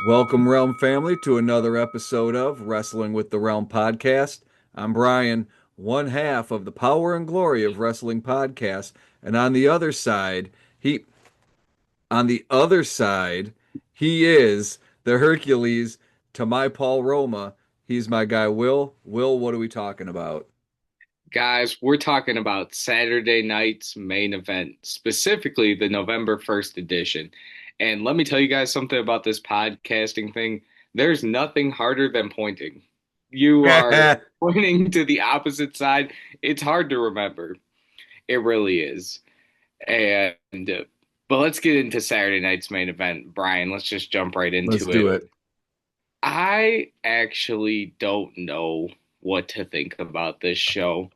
Welcome, Realm family, to another episode of Wrestling with the Realm podcast. I'm Brian, one half of the Power and Glory of Wrestling podcast, and he on the other side, he is the Hercules to my Paul Roma. He's my guy, Will. Will, what are we talking about? Guys, we're talking about Saturday night's main event, specifically the November 1st edition. And let me tell you guys something about this podcasting thing. There's nothing harder than pointing. You are pointing to the opposite side. It's hard to remember. It really is. And but let's get into Saturday night's main event. Brian, let's just jump right Let's into do it. it. I actually don't know what to think about this show.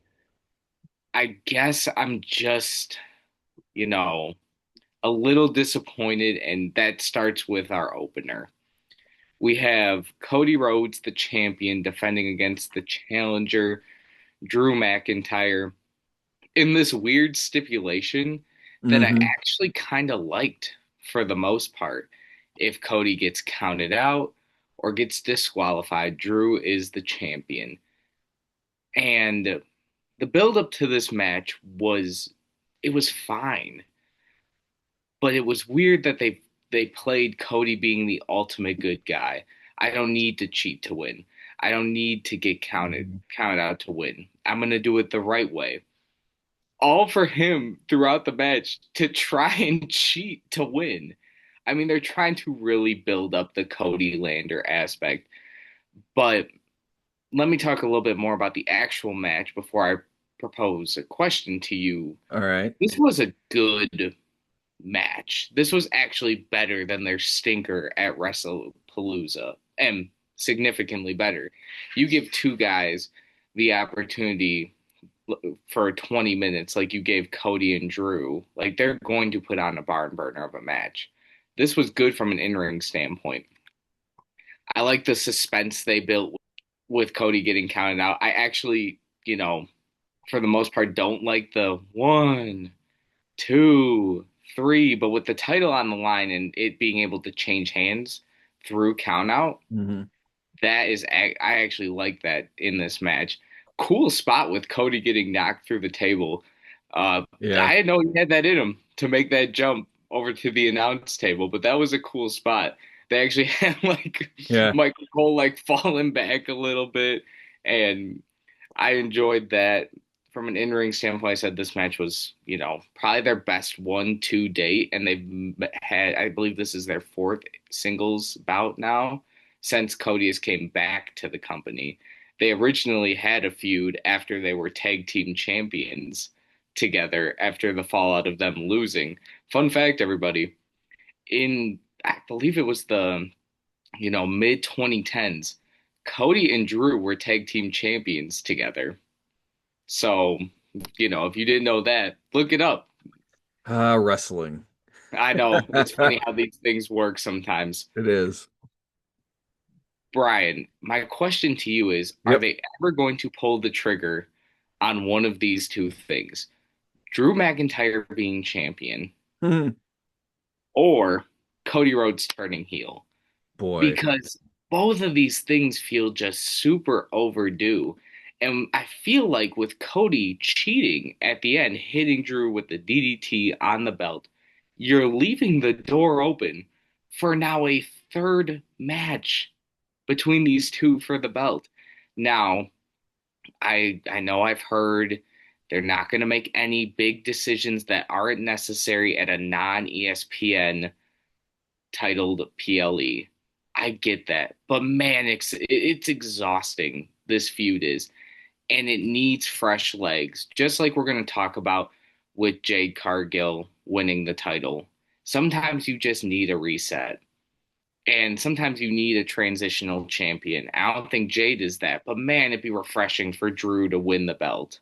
I guess I'm just, you know, a little disappointed, and that starts with our opener. We have Cody Rhodes, the champion, defending against the challenger, Drew McIntyre, in this weird stipulation that I Mm-hmm. actually kind of liked for the most part. If Cody gets counted out or gets disqualified, Drew is the champion. And the build up to this match was fine, but it was weird that they played Cody being the ultimate good guy. I don't need to cheat to win. I don't need to get counted out to win. I'm gonna do it the right way. All for him throughout the match to try and cheat to win. I mean, they're trying to really build up the Cody Lander aspect. But let me talk a little bit more about the actual match before I propose a question to you. All right. This was a good match. This was actually better than their stinker at WrestlePalooza, and significantly better. You give two guys the opportunity for 20 minutes, like you gave Cody and Drew, like they're going to put on a barn burner of a match. This was good from an in ring standpoint. I like the suspense they built with Cody getting counted out. I actually, for the most part, don't like the 1, 2, 3, but with the title on the line and it being able to change hands through countout, Mm-hmm. I actually like that in this match. Cool spot with Cody getting knocked through the table. Yeah. I didn't know he had that in him to make that jump over to the announce table, but that was a cool spot. They actually had like Yeah. Michael Cole like falling back a little bit, and I enjoyed that. From an in-ring standpoint, I said this match was, probably their best 1-2 date, and they've had, I believe this is their fourth singles bout now since Cody has came back to the company. They originally had a feud after they were tag team champions together after the fallout of them losing. Fun fact, everybody, in I believe it was the, mid 2010s, Cody and Drew were tag team champions together. So, if you didn't know that, look it up. Wrestling. I know it's funny how these things work sometimes. It is. Brian, my question to you is, are Yep. they ever going to pull the trigger on one of these two things? Drew McIntyre being champion or Cody Rhodes turning heel? Boy. Because both of these things feel just super overdue. And I feel like with Cody cheating at the end, hitting Drew with the DDT on the belt, you're leaving the door open for now a third match between these two for the belt. Now, I know I've heard they're not going to make any big decisions that aren't necessary at a non ESPN titled PLE. I get that, but man, it's exhausting. This feud is, and it needs fresh legs. Just like we're going to talk about with Jade Cargill winning the title. Sometimes you just need a reset, and sometimes you need a transitional champion. I don't think Jade is that, but man, it'd be refreshing for Drew to win the belt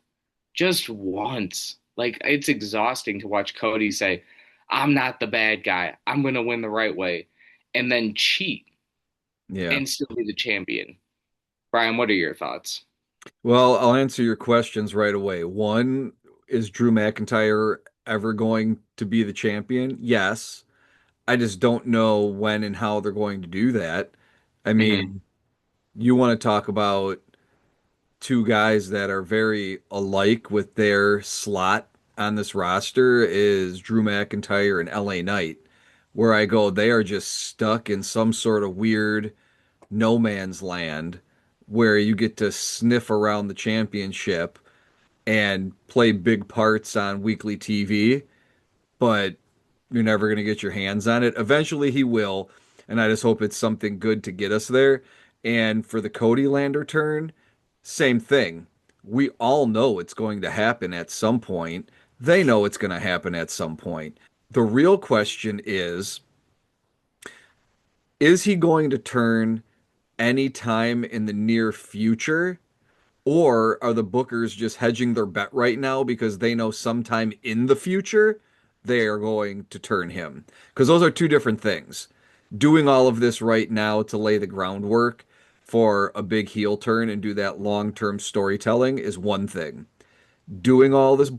just once. Like it's exhausting to watch Cody say, "I'm not the bad guy. I'm going to win the right way," and then cheat Yeah. and still be the champion. Brian, what are your thoughts? Well, I'll answer your questions right away. One, is Drew McIntyre ever going to be the champion? Yes. I just don't know when and how they're going to do that. I Hmm. mean, you want to talk about two guys that are very alike with their slot on this roster is Drew McIntyre and LA Knight, where I go, they are just stuck in some sort of weird no man's land where you get to sniff around the championship and play big parts on weekly TV, but you're never going to get your hands on it. Eventually, he will, and I just hope it's something good to get us there. And for the Cody Lander turn, same thing. We all know it's going to happen at some point. They know it's going to happen at some point. The real question is he going to turn any time in the near future? Or are the bookers just hedging their bet right now because they know sometime in the future they are going to turn him? Because those are two different things. Doing all of this right now to lay the groundwork for a big heel turn and do that long-term storytelling is one thing. Doing all this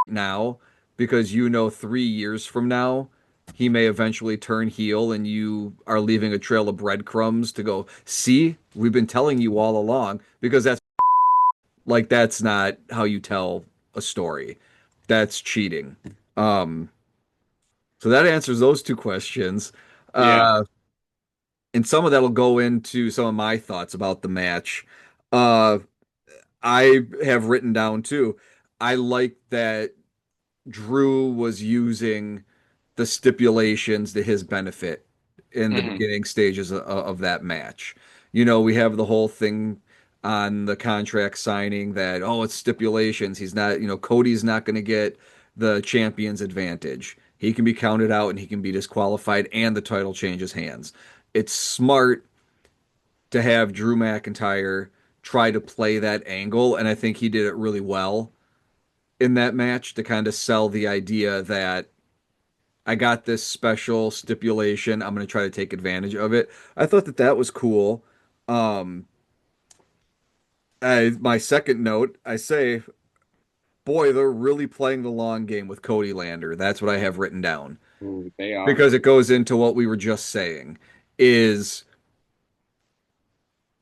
now because you know 3 years from now he may eventually turn heel and you are leaving a trail of breadcrumbs to go, see, we've been telling you all along because that's not how you tell a story. That's cheating. Um, so that answers those two questions. Yeah. Uh, and some of that will go into some of my thoughts about the match. Uh, I have written down too. I like that Drew was using the stipulations to his benefit in the Hmm. beginning stages of that match. We have the whole thing on the contract signing that, oh, it's stipulations. He's not, Cody's not going to get the champion's advantage. He can be counted out and he can be disqualified, and the title changes hands. It's smart to have Drew McIntyre try to play that angle, and I think he did it really well in that match to kind of sell the idea that I got this special stipulation. I'm going to try to take advantage of it. I thought that that was cool. Um, my second note, I say, boy, they're really playing the long game with Cody Lander. That's what I have written down Ooh, they are. because it goes into what we were just saying is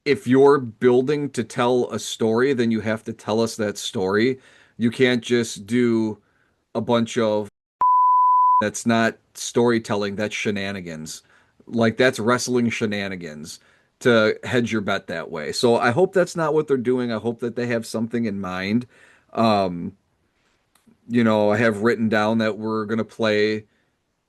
if you're building to tell a story, then you have to tell us that story. You can't just do a bunch of that's not storytelling, that's shenanigans. Like that's wrestling shenanigans to hedge your bet that way. So I hope that's not what they're doing. I hope that they have something in mind. Um, I have written down that we're gonna play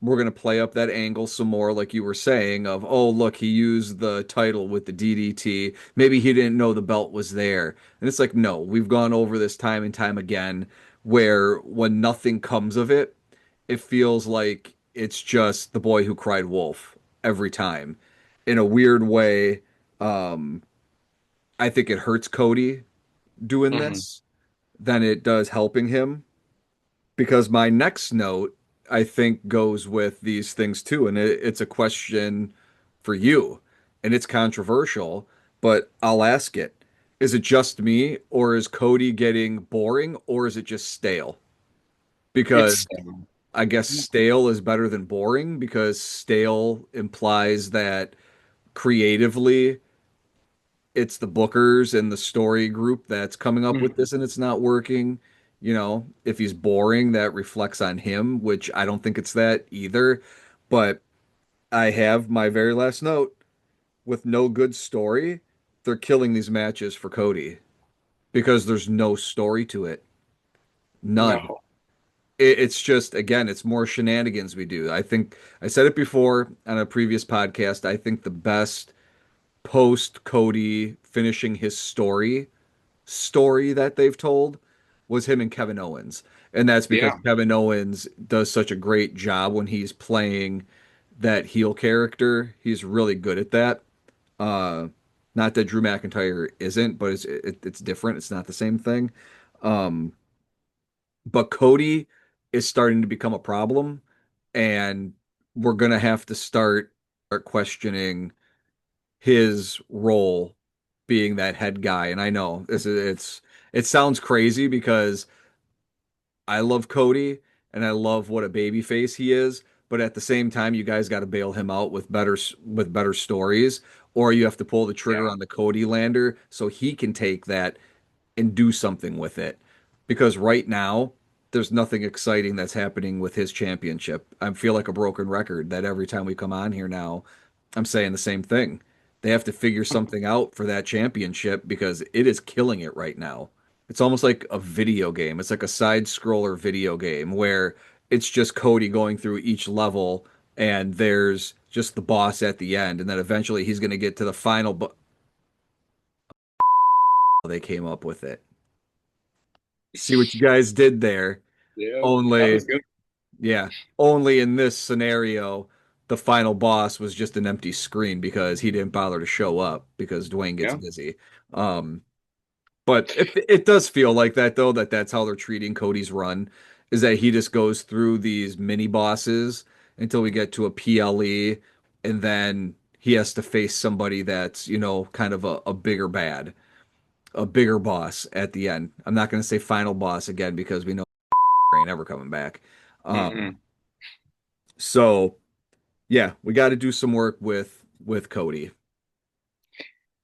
up that angle some more, like you were saying, of oh look, he used the title with the DDT. Maybe he didn't know the belt was there. And it's like, no, we've gone over this time and time again, where when nothing comes of it, it feels like it's just the boy who cried wolf every time. In a weird way, um, I think it hurts Cody doing Hmm. this than it does helping him because my next note, I think, goes with these things too. And it's a question for you, and it's controversial, but I'll ask it. Is it just me, or is Cody getting boring, or is it just stale? Because It's I guess stale is better than boring because stale implies that creatively it's the bookers and the story group that's coming up with Mhm. this and it's not working. If he's boring, that reflects on him, which I don't think it's that either. But I have my very last note with no good story. They're killing these matches for Cody because there's no story to it. None. No. It's just, again, it's more shenanigans we do. I think I said it before on a previous podcast. I think the best post Cody finishing his story that they've told was him and Kevin Owens. And that's because Yeah. Kevin Owens does such a great job when he's playing that heel character. He's really good at that. Uh, Not that Drew McIntyre isn't, but it's different. It's not the same thing. Um, but Cody is starting to become a problem, and we're gonna have to start questioning his role being that head guy. And I know it sounds crazy because I love Cody and I love what a baby face he is, but at the same time, you guys got to bail him out with better stories, or you have to pull the trigger Yeah. on the Cody lander so he can take that and do something with it. Because right now, there's nothing exciting that's happening with his championship. I feel like a broken record that every time we come on here now, I'm saying the same thing. They have to figure something out for that championship because it is killing it right now. It's almost like a video game. It's like a side scroller video game where it's just Cody going through each level and there's just the boss at the end. And then eventually he's going to get to the final. They came up with it. See what you guys did there. Yeah, that Only, was good. yeah, only in this scenario, the final boss was just an empty screen because he didn't bother to show up because Dwayne gets Yeah. busy. Um, but it does feel like that though, that that's how they're treating Cody's run, is that he just goes through these mini bosses until we get to a PLE, and then he has to face somebody that's, kind of a bigger bad, a bigger boss at the end. I'm not going to say final boss again because we know ain't ever coming back. Um, Mm-mm. so yeah, we got to do some work with Cody.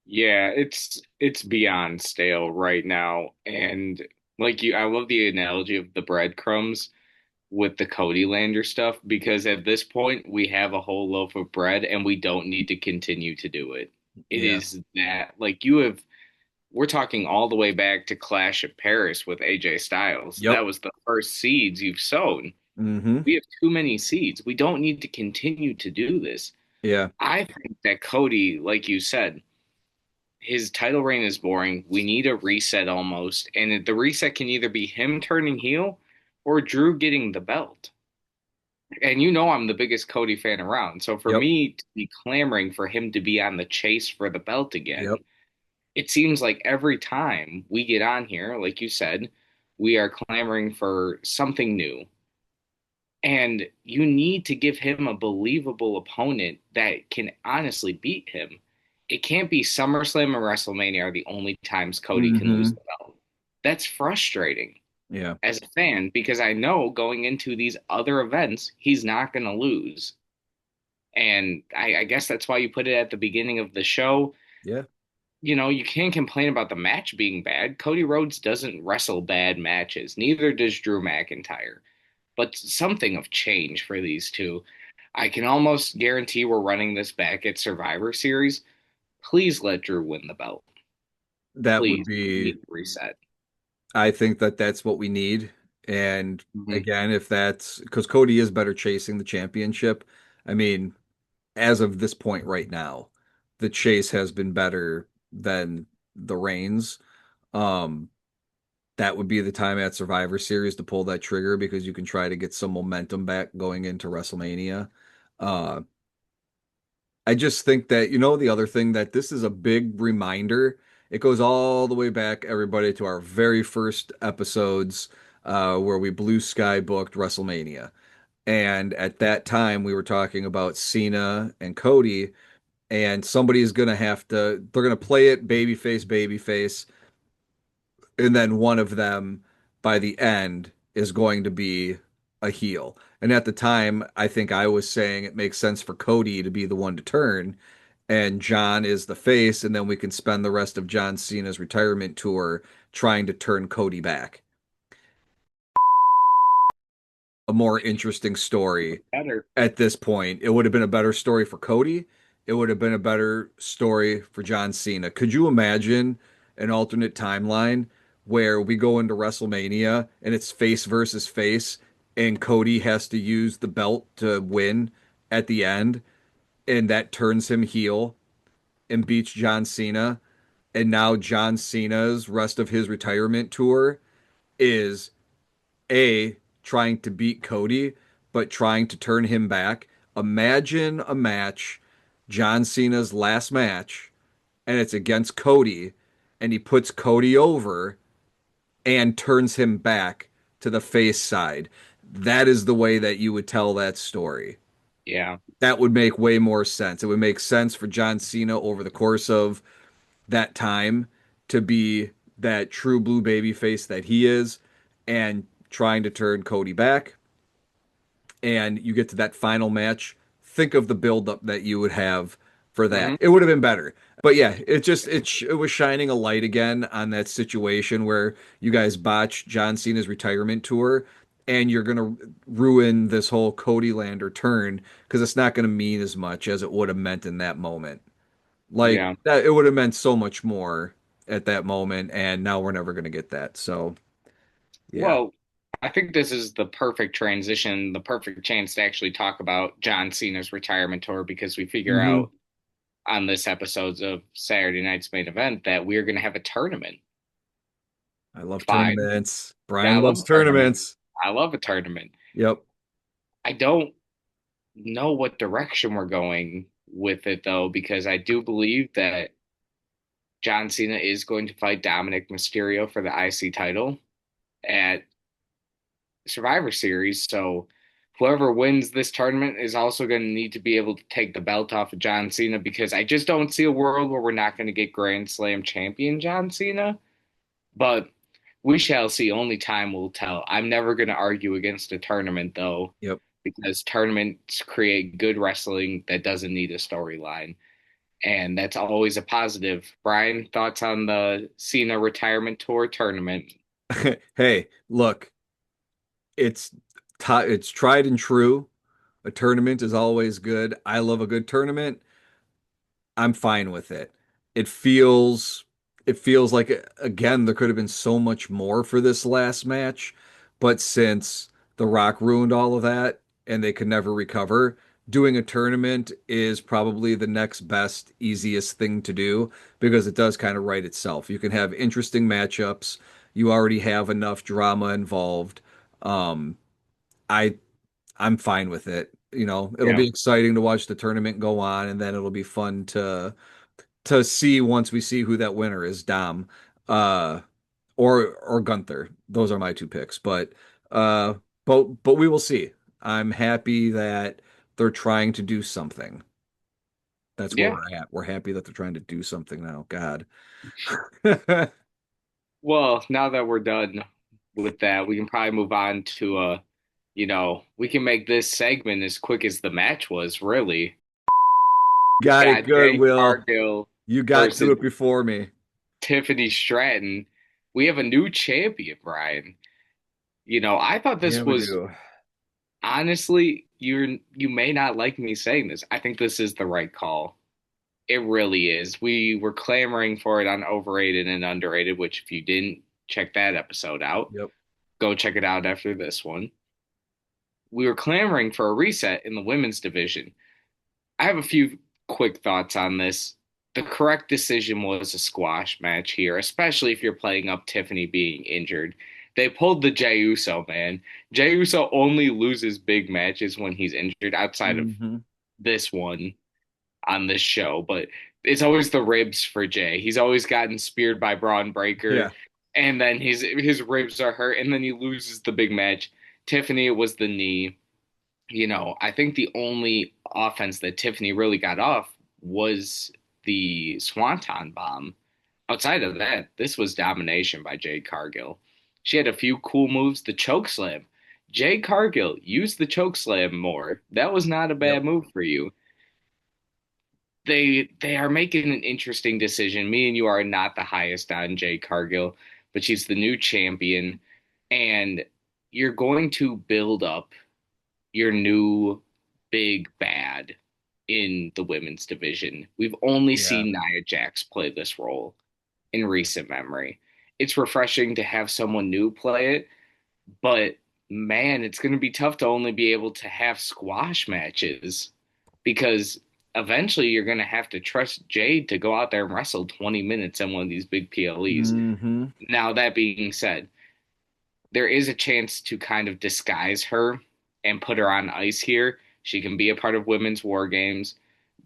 Yeah, it's beyond stale right now. And like I love the analogy of the breadcrumbs with the Cody Lander stuff because at this point we have a whole loaf of bread and we don't need to continue to do it. It Yeah. is that like we're talking all the way back to Clash of Paris with AJ Styles. Yep. That was the first seeds you've sown. Hmm. We have too many seeds. We don't need to continue to do this. Yeah. I think that Cody, like you said, his title reign is boring. We need a reset almost. And the reset can either be him turning heel or Drew getting the belt. And you know I'm the biggest Cody fan around. So for Yep. me to be clamoring for him to be on the chase for the belt Yep. again, it seems like every time we get on here, like you said, we are clamoring for something new. And you need to give him a believable opponent that can honestly beat him. It can't be SummerSlam and WrestleMania are the only times Cody can lose Hmm. the belt. That's frustrating Yeah. as a fan because I know going into these other events, he's not going to lose. And I guess that's why you put it at the beginning of the show. Yeah. You know, you can't complain about the match being bad. Cody Rhodes doesn't wrestle bad matches, neither does Drew McIntyre. But something of change for these two. I can almost guarantee we're running this back at Survivor Series. Please let Drew win the belt. That would Please. We be, need to reset. I think that that's what we need. And Hmm. again, if that's because Cody is better chasing the championship. I mean, as of this point right now, the chase has been better than the reigns. Um, that would be the time at Survivor Series to pull that trigger because you can try to get some momentum back going into WrestleMania. Uh, I just think that, the other thing that this is a big reminder. It goes all the way back, everybody, to our very first episodes where we blue sky booked WrestleMania. And at that time, we were talking about Cena and Cody, and somebody's going to they're going to play it babyface, babyface, and then one of them by the end is going to be a heel. And at the time, I think I was saying it makes sense for Cody to be the one to turn, and John is the face, and then we can spend the rest of John Cena's retirement tour trying to turn Cody back. A more interesting story Better. at this point. It would have been a better story for Cody. It would have been a better story for John Cena. Could you imagine an alternate timeline where we go into WrestleMania and it's face versus face and Cody has to use the belt to win at the end and that turns him heel and beats John Cena, and now John Cena's rest of his retirement tour is A, trying to beat Cody, but trying to turn him back. Imagine a match, John Cena's last match, and it's against Cody, and he puts Cody over and turns him back to the face side. That is the way that you would tell that story. Yeah. That would make way more sense. It would make sense for John Cena over the course of that time to be that true blue baby face that he is and trying to turn Cody back. and you get to that final match, think of the buildup that you would have for that. Hmm. It would have been better. But yeah, it was shining a light again on that situation where you guys botched John Cena's retirement tour, and you're gonna ruin this whole Cody Lander turn because it's not gonna mean as much as it would have meant in that moment. Like Yeah. that, it would have meant so much more at that moment, and now we're never gonna get that. So yeah. Well, I think this is the perfect transition, the perfect chance to actually talk about John Cena's retirement tour because we figure Hmm. out on this episodes of Saturday Night's Main Event that we're going to have a tournament. I love Fine. tournaments. Yeah, I Brian love loves a tournament. tournaments. I love a tournament. Yep. I don't know what direction we're going with it though, because I do believe that John Cena is going to fight Dominic Mysterio for the IC title at Survivor Series. So whoever wins this tournament is also going to need to be able to take the belt off of John Cena because I just don't see a world where we're not going to get Grand Slam champion John Cena. But we shall see. Only time will tell. I'm never going to argue against a tournament though, Yep. because tournaments create good wrestling that doesn't need a storyline. And that's always a positive. Brian, thoughts on the Cena retirement tour tournament? Hey, look, it's it's tried and true. A tournament is always good. I love a good tournament. I'm fine with it. It feels it feels like again there could have been so much more for this last match, but since The Rock ruined all of that and they could never recover, doing a tournament is probably the next best easiest thing to do because it does kind of write itself. You can have interesting matchups. You already have enough drama involved. Um, I I'm fine with it. You know, it'll Yeah. be exciting to watch the tournament go on, and then it'll be fun to see once we see who that winner is, Dom, uh, or Gunther. Those are my two picks, uh, but we will see. I'm happy that they're trying to do something. That's where Yeah. we're at. We're happy that they're trying to do something now. God. Well, now that we're done with that, we can probably move on to we can make this segment as quick as the match was, really. Got it Got good, Jade Will. Cargill You got to versus it before me. Tiffany Stratton. We have a new champion, Brian. I thought Yeah, this we was do. honestly, you may not like me saying this. I think this is the right call. It really is. We were clamoring for it on overrated and underrated, which if you didn't check that episode out, Yep. go check it out after this one. We were clamoring for a reset in the women's division. I have a few quick thoughts on this. The correct decision was a squash match here, especially if you're playing up Tiffany being injured. They pulled the Jey Uso, man. Jey Uso only loses big matches when he's injured outside of Hmm. this one on this show, but it's always the ribs for Jay. He's always gotten speared by Braun Breaker, Yeah. and then his ribs are hurt, and then he loses the big match. Tiffany, it was the knee. I think the only offense that Tiffany really got off was the Swanton bomb. Outside of that, this was domination by Jade Cargill. She had a few cool moves. The choke slam. Jade Cargill used the choke slam more. That was not a Yep. bad move for you. They are making an interesting decision. Me and you are not the highest on Jade Cargill, but she's the new champion, and you're going to build up your new big bad in the women's division. We've only Yeah. seen Nia Jax play this role in recent memory. It's refreshing to have someone new play it, but man, it's going to be tough to only be able to have squash matches because eventually you're going to have to trust Jade to go out there and wrestle 20 minutes in one of these big PLEs. Hmm. Now, that being said, there is a chance to kind of disguise her and put her on ice here. She can be a part of women's war games.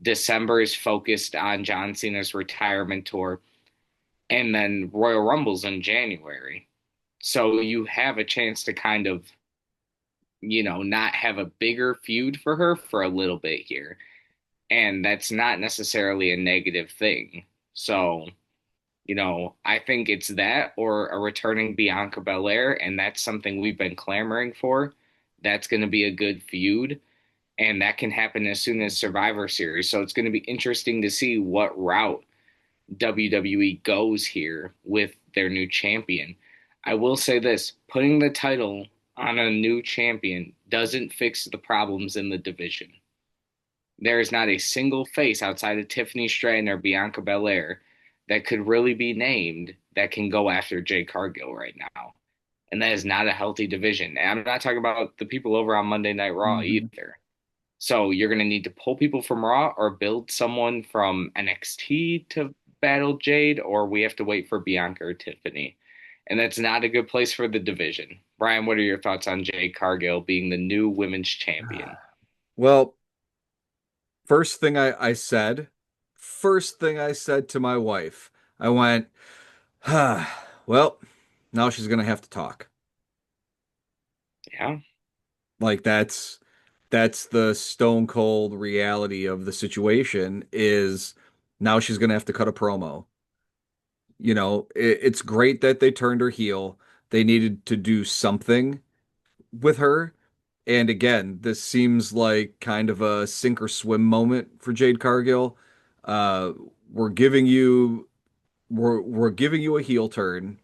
December is focused on John Cena's retirement tour, and then Royal Rumble's in January. So you have a chance to kind of, not have a bigger feud for her for a little bit here. And that's not necessarily a negative thing. So, I think it's that or a returning Bianca Belair, and that's something we've been clamoring for. that's going to be a good feud, and that can happen as soon as Survivor Series. So it's going to be interesting to see what route WWE goes here with their new champion. I will say this, putting the title on a new champion doesn't fix the problems in the division. There is not a single face outside of Tiffany Stratton or Bianca Belair that could really be named that can go after Jade Cargill right now. And that is not a healthy division. And I'm not talking about the people over on Monday Night Raw Mhm. either. So you're going to need to pull people from Raw or build someone from NXT to battle Jade, or we have to wait for Bianca or Tiffany. And that's not a good place for the division. Brian, what are your thoughts on Jade Cargill being the new women's champion? Well, first thing first thing I said to my wife, I went, well, now she's gonna have to talk. Yeah. Like that's the stone cold reality of the situation is now she's gonna have to cut a promo. It's great that they turned her heel. They needed to do something with her. And again, this seems like kind of a sink or swim moment for Jade Cargill. Uh, we're giving you we're giving you a heel turn.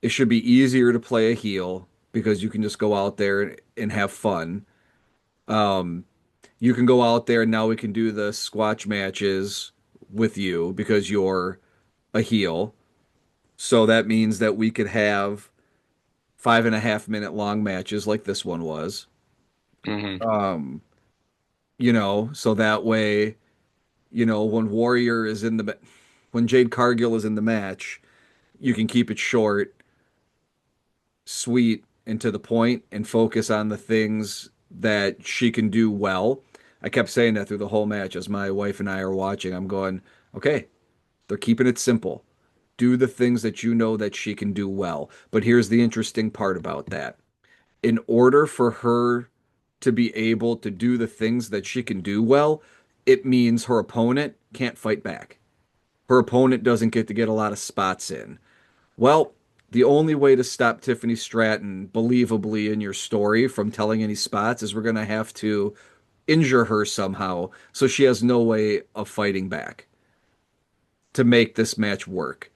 It should be easier to play a heel because you can just go out there and have fun. Um, you can go out there and now we can do the squash matches with you because you're a heel. So that means that we could have 5.5 minute long matches like this one was. Hmm. Um, so that way, when Warrior is in when Jade Cargill is in the match, you can keep it short, sweet, and to the point and focus on the things that she can do well. I kept saying that through the whole match as my wife and I are watching. I'm going, okay, they're keeping it simple. Do the things that you know that she can do well. But here's the interesting part about that. In order for her to be able to do the things that she can do well, it means her opponent can't fight back. Her opponent doesn't get to get a lot of spots in. Well, the only way to stop Tiffany Stratton believably in your story from telling any spots is we're going to have to injure her somehow so she has no way of fighting back to make this match work.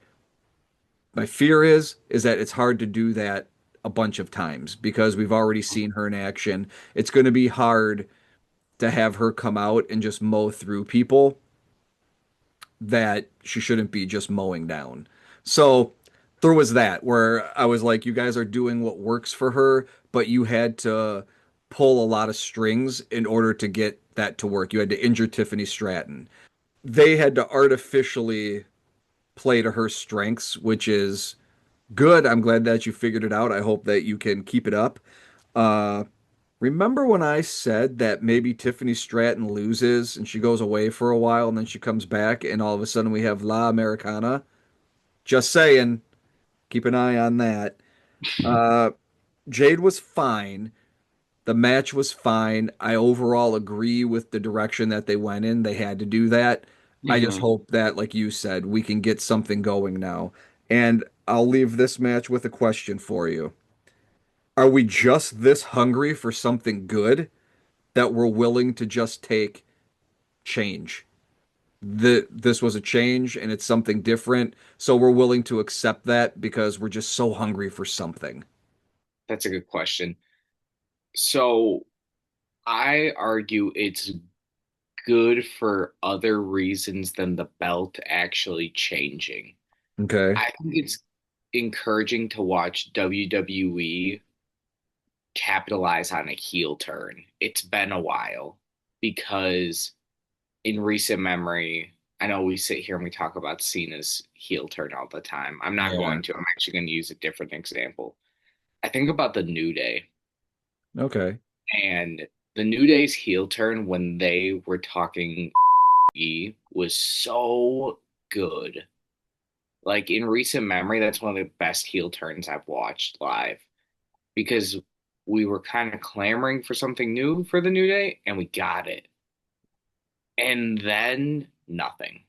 My fear is that it's hard to do that a bunch of times because we've already seen her in action. It's going to be hard to have her come out and just mow through people that she shouldn't be just mowing down. So there was that where I was like, you guys are doing what works for her, but you had to pull a lot of strings in order to get that to work. You had to injure Tiffany Stratton. They had to artificially play to her strengths, which is good. I'm glad that you figured it out. I hope that you can keep it up. Uh, Remember when I said that maybe Tiffany Stratton loses and she goes away for a while and then she comes back and all of a sudden we have La Americana? Just saying, keep an eye on that. Uh, Jade was fine. The match was fine. I overall agree with the direction that they went in. They had to do that. I just Hmm. hope that, like you said, we can get something going now. And I'll leave this match with a question for you. Are we just this hungry for something good that we're willing to just take change? This was a change and it's something different, so we're willing to accept that because we're just so hungry for something. That's a good question. So I argue it's good for other reasons than the belt actually changing. Okay. I think it's encouraging to watch WWE capitalize on a heel turn. It's been a while because in recent memory, I know we sit here and we talk about Cena's heel turn all the time. I'm not Yeah. going to. I'm actually going to use a different example. I think about the New Day Okay. and the New Day's heel turn when they were talking was so good. Like in recent memory, that's one of the best heel turns I've watched live because we were kind of clamoring for something new for the New Day and we got it. And then nothing.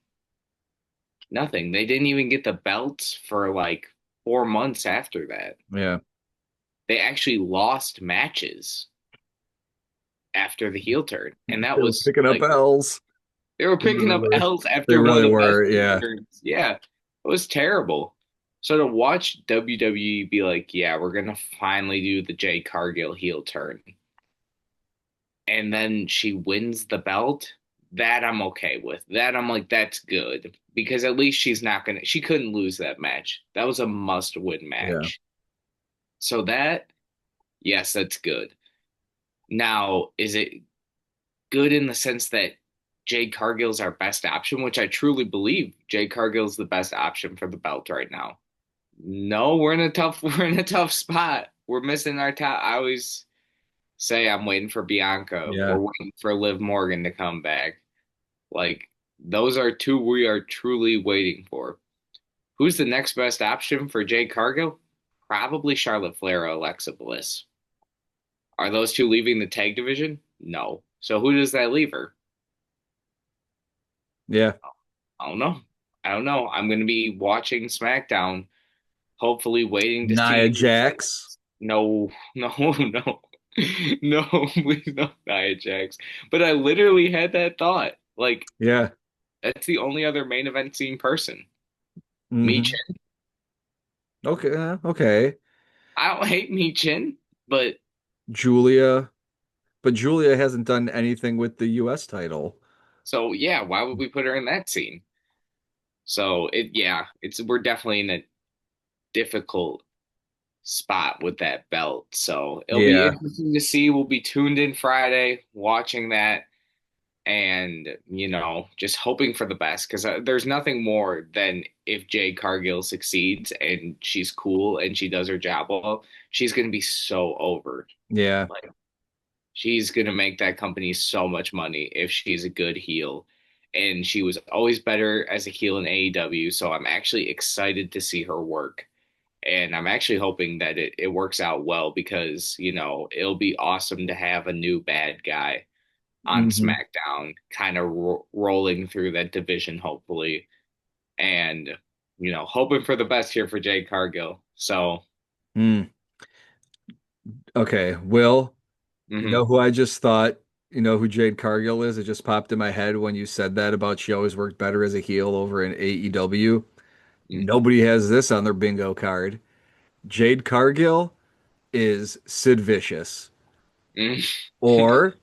Nothing. They didn't even get the belts for like 4 months after that. Yeah. they actually lost matches after the heel turn. And that They were was picking up like L's. they were They picking up really, L's they after one of really the best were. heel Yeah, turns. Yeah, it was terrible. So to watch WWE be like, yeah, we're gonna finally do the Jade Cargill heel turn, and then she wins the belt, that I'm okay with. That I'm like, that's good because at least she couldn't lose that match. That was a must win yeah, match. So that, yes, that's good. Now, is it good in the sense that Jade Cargill's our best option, which I truly believe Jade Cargill's the best option for the belt right now? No, we're in a tough spot. We're missing our top. I always say I'm waiting for Bianca. yeah. We're waiting for Liv Morgan to come back. Like those are two we are truly waiting for. Who's the next best option for Jade Cargill? Probably Charlotte Flair or Alexa Bliss. Are those two leaving the tag division? No. So who does that leave her? Yeah. I don't know. I don't know. I'm going to be watching SmackDown, hopefully waiting to Nia see who's Jax. next. No, no, no, no, please no Nia Jax. But I literally had that thought. Like, Yeah. that's the only other main event scene person. Me Hmm. Chin. Okay. Okay. I don't hate Me Chin, but Julia, but Julia hasn't done anything with the U.S. title. so yeah, why would we put her in that scene? So yeah, we're definitely in a difficult spot with that belt. So it'll be Yeah. interesting to see. We'll be tuned in Friday watching that and, just hoping for the best because there's nothing more than if Jade Cargill succeeds and she's cool and she does her job well, she's going to be so over. Yeah. Like, she's going to make that company so much money if she's a good heel. And she was always better as a heel in AEW. So I'm actually excited to see her work. And I'm actually hoping that it works out well because, it'll be awesome to have a new bad guy on Hmm. SmackDown, kind of rolling through that division, hopefully. And, hoping for the best here for Jade Cargill. So, Mm. Okay. Will, you know mhm, who I just thought, you know who Jade Cargill is? It just popped in my head when you said that about she always worked better as a heel over in AEW. mm, Nobody has this on their bingo card. Jade Cargill is Sid Vicious. mm. Or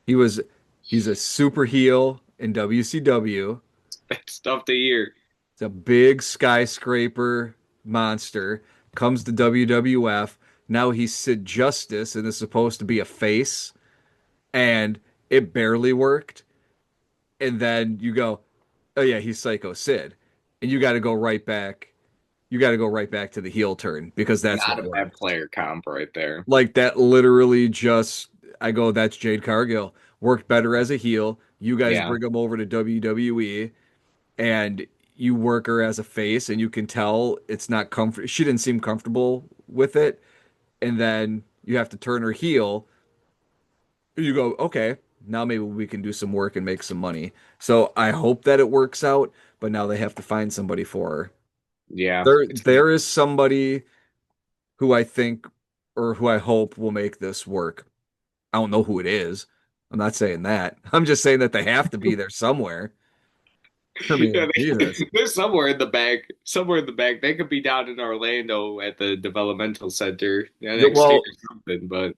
he was he's a super heel in WCW. That's tough to hear. It's a big skyscraper monster. Comes to WWF. Now he's Sid Justice and is supposed to be a face. And it barely worked. And then you go, oh yeah, he's Psycho Sid. And you got to go right back. You got to go right back to the heel turn because that's Not what a bad works. player comp right there. Like that literally just I go, that's Jade Cargill. Worked better as a heel. You guys Yeah, bring him over to WWE and you work her as a face and you can tell it's not comfort she didn't seem comfortable with it. And then you have to turn her heel. You go, okay, now maybe we can do some work and make some money. So I hope that it works out, but now they have to find somebody for her. yeah. There is somebody who I think or who I hope will make this work. I don't know who it is. I'm not saying that. I'm just saying that they have to be there somewhere. I Yeah, mean, Jesus. they're somewhere in the back. Somewhere in the back. They could be down in Orlando at the developmental center NXT Well, or something. But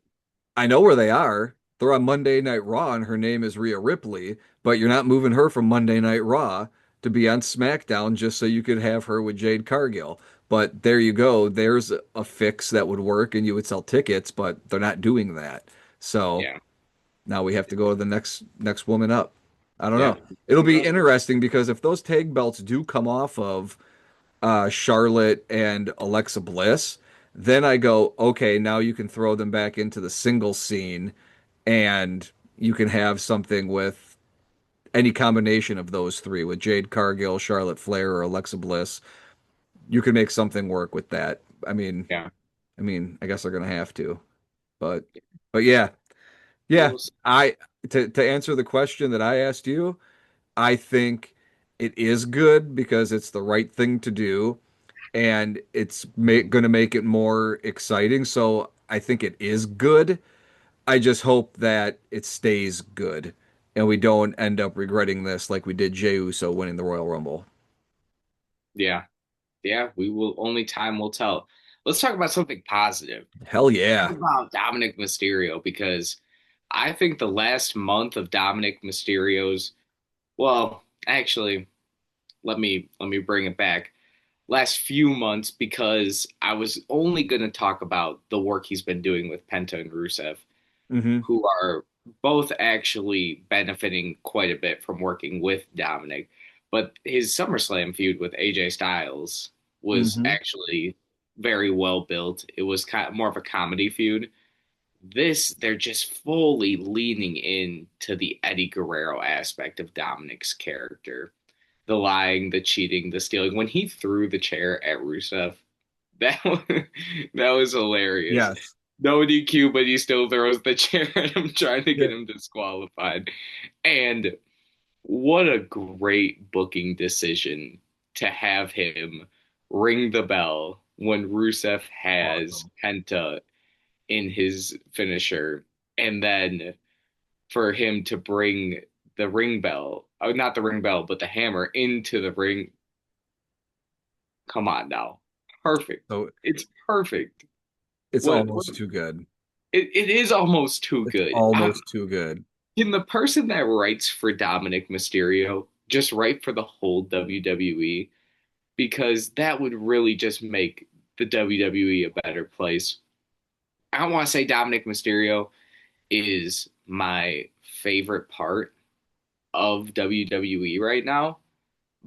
I know where they are. They're on Monday Night Raw, and her name is Rhea Ripley, but you're not moving her from Monday Night Raw to be on SmackDown just so you could have her with Jade Cargill. But there you go. There's a fix that would work, and you would sell tickets, but they're not doing that. So yeah, now we have to go to the next woman up. I don't yeah, know. It'll be no, interesting because if those tag belts do come off of Charlotte and Alexa Bliss, then I go, okay, now you can throw them back into the single scene and you can have something with any combination of those three with Jade Cargill, Charlotte Flair, or Alexa Bliss. You can make something work with that. I mean, yeah. I guess they're gonna have to, but yeah, yeah. We'll see. I to answer the question that I asked you, I think it is good because it's the right thing to do and it's going to make it more exciting. So I think it is good. I just hope that it stays good and we don't end up regretting this like we did Jey Uso winning the Royal Rumble. Yeah. Yeah, we will only time will tell. Let's talk about something positive. Hell Talk yeah. about Dominic Mysterio because I think the last month of Dominic Mysterio's, well, actually, let me bring it back. Last few months because I was only going to talk about the work he's been doing with Penta and Rusev, Hmm. who are both actually benefiting quite a bit from working with Dominic. But his SummerSlam feud with AJ Styles was Hmm. actually very well built. It was kind of more of a comedy feud. This, they're just fully leaning into the Eddie Guerrero aspect of Dominic's character. The lying, the cheating, the stealing. When he threw the chair at Rusev, that was, that was hilarious. Yes. No DQ, but he still throws the chair at him, trying to Yeah. get him disqualified. And what a great booking decision to have him ring the bell when Rusev has Awesome. Penta in his finisher, and then for him to bring the ring bell, oh, not the ring bell, but the hammer into the ring. Come on now. Perfect. So It's perfect. it's What almost too good. it is almost too It's good. almost too good. Can the person that writes for Dominic Mysterio just write for the whole WWE? Because that would really just make the WWE a better place. I don't want to say Dominic Mysterio is my favorite part of WWE right now,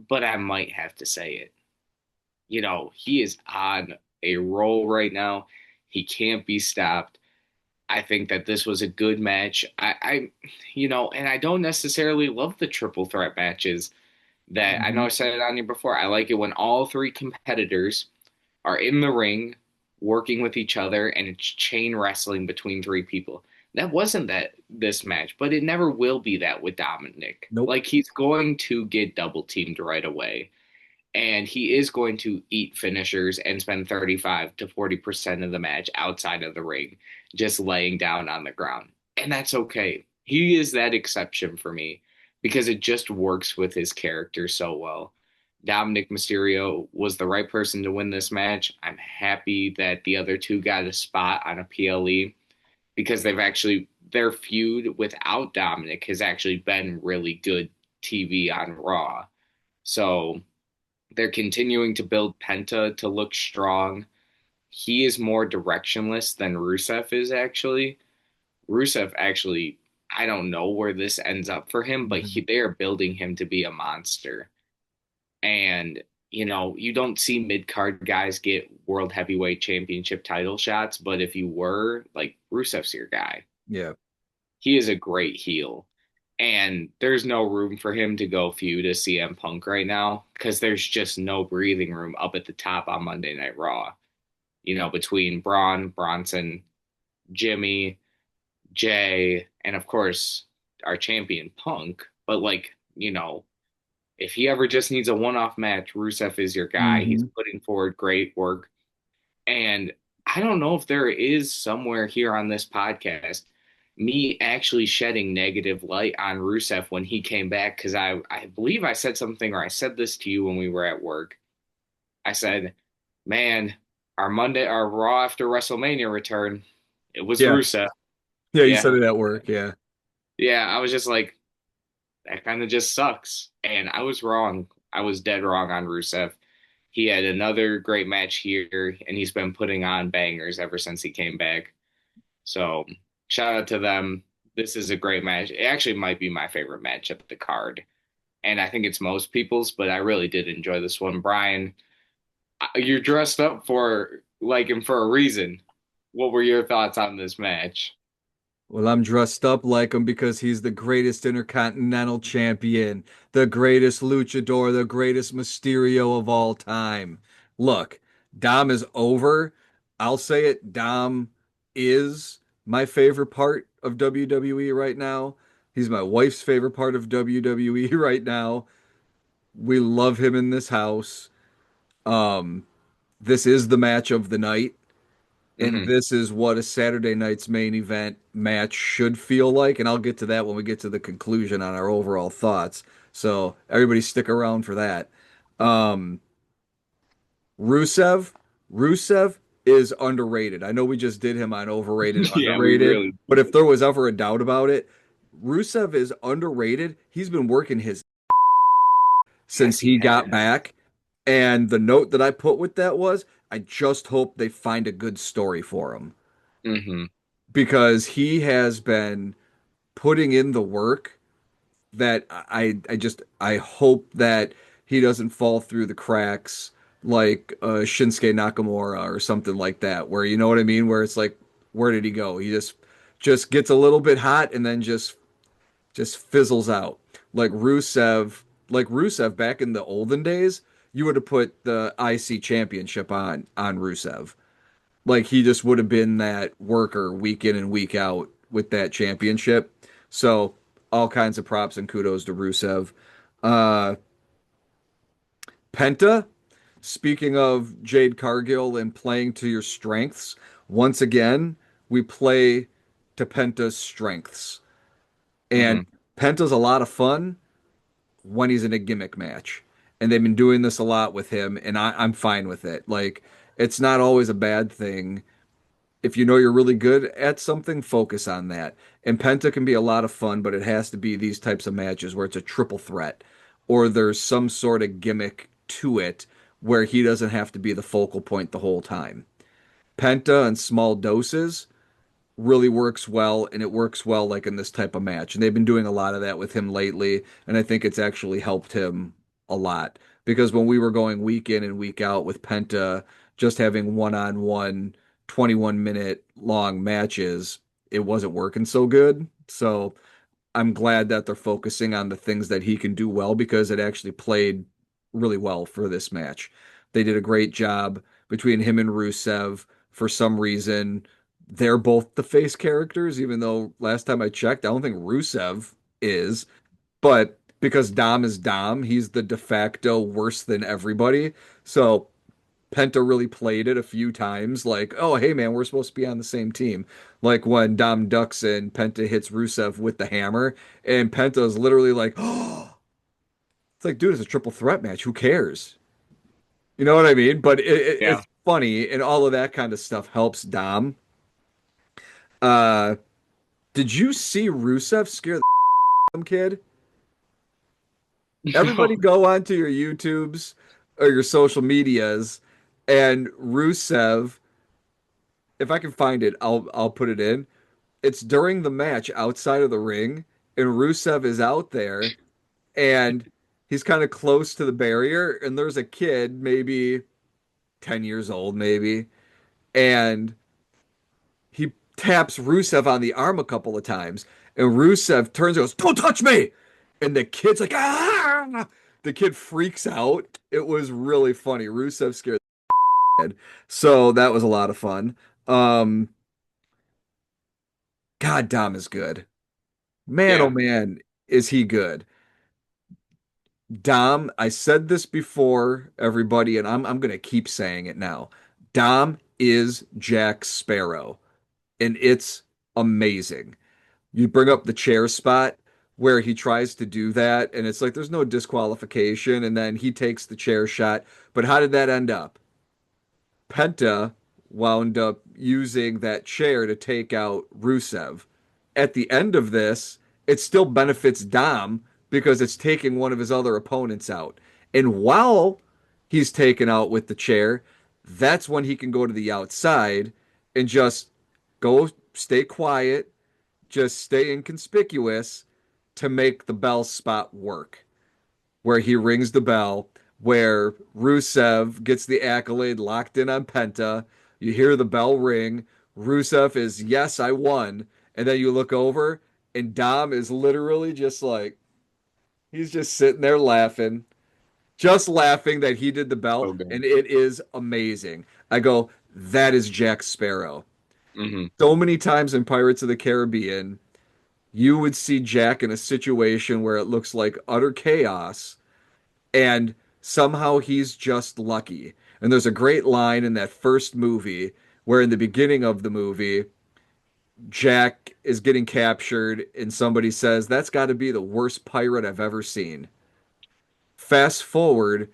but I might have to say it. He is on a roll right now. He can't be stopped. I think that this was a good match. And I don't necessarily love the triple threat matches that I know Hmm. I said it on here before. I like it when all three competitors are in the ring working with each other and it's chain wrestling between three people. That wasn't that this match, but it never will be that with Dominic. Nope. Like he's going to get double teamed right away and he is going to eat finishers and spend 35 to 40% of the match outside of the ring, just laying down on the ground. And that's okay. He is that exception for me because it just works with his character so well. Dominic Mysterio was the right person to win this match. I'm happy that the other two got a spot on a PLE because their feud without Dominic has actually been really good TV on Raw. So they're continuing to build Penta to look strong. He is more directionless than Rusev is actually. Rusev actually, I don't know where this ends up for him, but Hmm. they are building him to be a monster. And, you don't see mid card guys get world heavyweight championship title shots, but if you were, like, Rusev's your guy. Yeah. He is a great heel. And there's no room for him to go feud a CM Punk right now because there's just no breathing room up at the top on Monday Night Raw. Between Braun, Bronson, Jimmy, Jay, and of course our champion Punk. But if he ever just needs a one-off match, Rusev is your guy. He's Hmm. putting forward great work. And I don't know if there is somewhere here on this podcast me actually shedding negative light on Rusev when he came back because I believe I said something or I said this to you when we were at work. I said, man, our Raw after WrestleMania return, it was Yeah. Rusev. Yeah, you Yeah. said it at work. Yeah. Yeah. I was just like, that kind of just sucks. And I was wrong. I was dead wrong on Rusev. He had another great match here, and he's been putting on bangers ever since he came back. So shout out to them. This is a great match. It actually might be my favorite match of the card. And I think it's most people's, but I really did enjoy this one. Brian, you're dressed up for like him for a reason. What were your thoughts on this match? Well, I'm dressed up like him because he's the greatest intercontinental champion, the greatest luchador, the greatest Mysterio of all time. Look, Dom is over. I'll say it. Dom is my favorite part of WWE right now. He's my wife's favorite part of WWE right now. We love him in this house. Um, this is the match of the night. And Hmm. this is what a Saturday night's main event match should feel like. And I'll get to that when we get to the conclusion on our overall thoughts. So everybody stick around for that. Um, Rusev, Rusev is underrated. I know we just did him on overrated, Yeah, we underrated, really but did. if there was ever a doubt about it, Rusev is underrated. He's been working his since Yes, he he got has. back. And the note that I put with that was, I just hope they find a good story for him Hmm. because he has been putting in the work that I hope that he doesn't fall through the cracks like Shinsuke Nakamura or something like that, where you know what I mean, where it's like, where did he go? He just gets a little bit hot and then just fizzles out. Like Rusev back in the olden days, you would have put the IC championship on Rusev. Like he just would have been that worker week in and week out with that championship. So all kinds of props and kudos to Rusev. Uh, Penta, speaking of Jade Cargill and playing to your strengths, once again, we play to Penta's strengths. And Hmm. Penta's a lot of fun when he's in a gimmick match. And they've been doing this a lot with him, and I'm fine with it. Like, it's not always a bad thing. If you know you're really good at something, focus on that. And Penta can be a lot of fun, but it has to be these types of matches where it's a triple threat or there's some sort of gimmick to it where he doesn't have to be the focal point the whole time. Penta in small doses really works well, and it works well like in this type of match. And they've been doing a lot of that with him lately, and I think it's actually helped him a lot because when we were going week in and week out with Penta just having one-on-one 21-minute long matches, it wasn't working so good. So I'm glad that they're focusing on the things that he can do well because it actually played really well for this match. They did a great job between him and Rusev. For some reason, they're both the face characters, even though last time I checked, I don't think Rusev is. But because Dom is Dom, he's the de facto worse than everybody. So Penta really played it a few times, like, oh, hey, man, we're supposed to be on the same team. Like when Dom ducks and Penta hits Rusev with the hammer, and Penta is literally like, oh, it's like, dude, it's a triple threat match. Who cares? You know what I mean? But Yeah. it's funny, and all of that kind of stuff helps Dom. Uh, did you see Rusev scare the kid? Everybody No. go onto your YouTubes or your social medias, and Rusev, if I can find it, I'll put it in. It's during the match outside of the ring, and Rusev is out there, and he's kind of close to the barrier, and there's a kid, maybe 10 years old, maybe, and he taps Rusev on the arm a couple of times, and Rusev turns and goes, "Don't touch me!" And the kid's like, "Ah!" The kid freaks out. It was really funny. Rusev scared the kid. So that was a lot of fun. Um, God, Dom is good. Man, oh Yeah. man, is he good. Dom, I said this before, everybody, and I'm gonna keep saying it now. Dom is Jack Sparrow, and it's amazing. You bring up the chair spot where he tries to do that, and it's like there's no disqualification, and then he takes the chair shot. But how did that end up? Penta wound up using that chair to take out Rusev. At the end of this, it still benefits Dom because it's taking one of his other opponents out. And while he's taken out with the chair, that's when he can go to the outside and just go stay quiet, just stay inconspicuous to make the bell spot work where he rings the bell, where Rusev gets the accolade locked in on Penta. You hear the bell ring. Rusev is, yes, I won. And then you look over, and Dom is literally just like, he's just sitting there laughing, just laughing that he did the bell. So good. And it is amazing. I go, that is Jack Sparrow. Hmm. So many times in Pirates of the Caribbean, you would see Jack in a situation where it looks like utter chaos and somehow he's just lucky. And there's a great line in that first movie where in the beginning of the movie, Jack is getting captured and somebody says, "That's got to be the worst pirate I've ever seen." Fast forward